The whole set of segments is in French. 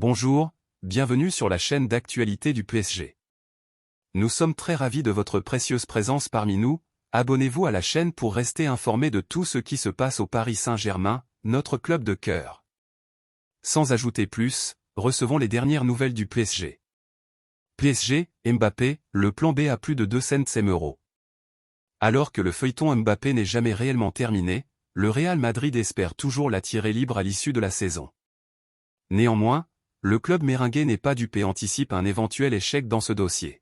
Bonjour, bienvenue sur la chaîne d'actualité du PSG. Nous sommes très ravis de votre précieuse présence parmi nous. Abonnez-vous à la chaîne pour rester informé de tout ce qui se passe au Paris Saint-Germain, notre club de cœur. Sans ajouter plus, recevons les dernières nouvelles du PSG. PSG, Mbappé, le plan B à plus de 200 €. Alors que le feuilleton Mbappé n'est jamais réellement terminé, le Real Madrid espère toujours l'attirer libre à l'issue de la saison. Néanmoins, le club méringué n'est pas dupé et anticipe un éventuel échec dans ce dossier.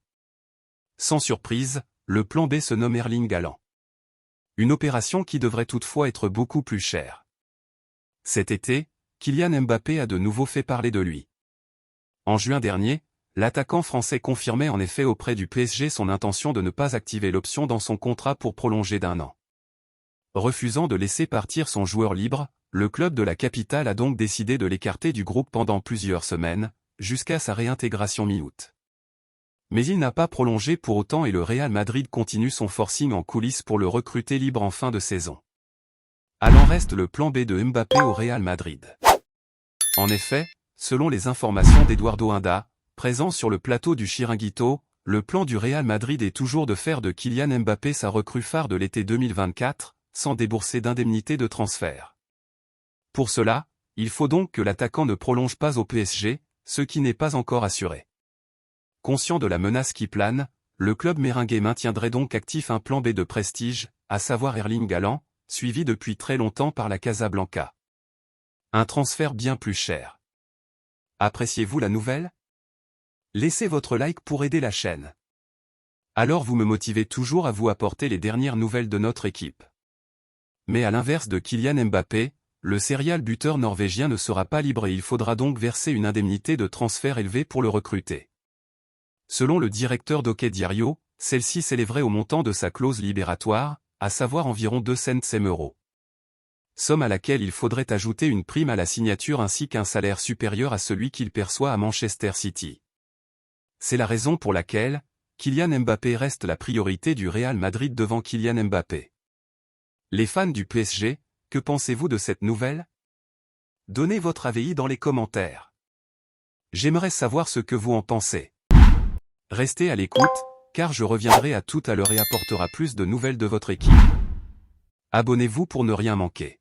Sans surprise, le plan B se nomme Erling Haaland. Une opération qui devrait toutefois être beaucoup plus chère. Cet été, Kylian Mbappé a de nouveau fait parler de lui. En juin dernier, l'attaquant français confirmait en effet auprès du PSG son intention de ne pas activer l'option dans son contrat pour prolonger d'1 an. Refusant de laisser partir son joueur libre, le club de la capitale a donc décidé de l'écarter du groupe pendant plusieurs semaines, jusqu'à sa réintégration mi-août. Mais il n'a pas prolongé pour autant et le Real Madrid continue son forcing en coulisses pour le recruter libre en fin de saison. Haaland reste le plan B de Mbappé au Real Madrid. En effet, selon les informations d'Eduardo Inda, présent sur le plateau du Chiringuito, le plan du Real Madrid est toujours de faire de Kylian Mbappé sa recrue phare de l'été 2024, sans débourser d'indemnité de transfert. Pour cela, il faut donc que l'attaquant ne prolonge pas au PSG, ce qui n'est pas encore assuré. Conscient de la menace qui plane, le club méringué maintiendrait donc actif un plan B de prestige, à savoir Erling Haaland, suivi depuis très longtemps par la Casablanca. Un transfert bien plus cher. Appréciez-vous la nouvelle? Laissez votre like pour aider la chaîne. Alors vous me motivez toujours à vous apporter les dernières nouvelles de notre équipe. Mais à l'inverse de Kylian Mbappé, le serial buteur norvégien ne sera pas libre et il faudra donc verser une indemnité de transfert élevée pour le recruter. Selon le directeur d'Hockey Diario, celle-ci s'élèverait au montant de sa clause libératoire, à savoir environ 200 €. Somme à laquelle il faudrait ajouter une prime à la signature ainsi qu'un salaire supérieur à celui qu'il perçoit à Manchester City. C'est la raison pour laquelle Kylian Mbappé reste la priorité du Real Madrid devant Kylian Mbappé. Les fans du PSG, que pensez-vous de cette nouvelle? Donnez votre avis dans les commentaires. J'aimerais savoir ce que vous en pensez. Restez à l'écoute, car je reviendrai à tout à l'heure et apportera plus de nouvelles de votre équipe. Abonnez-vous pour ne rien manquer.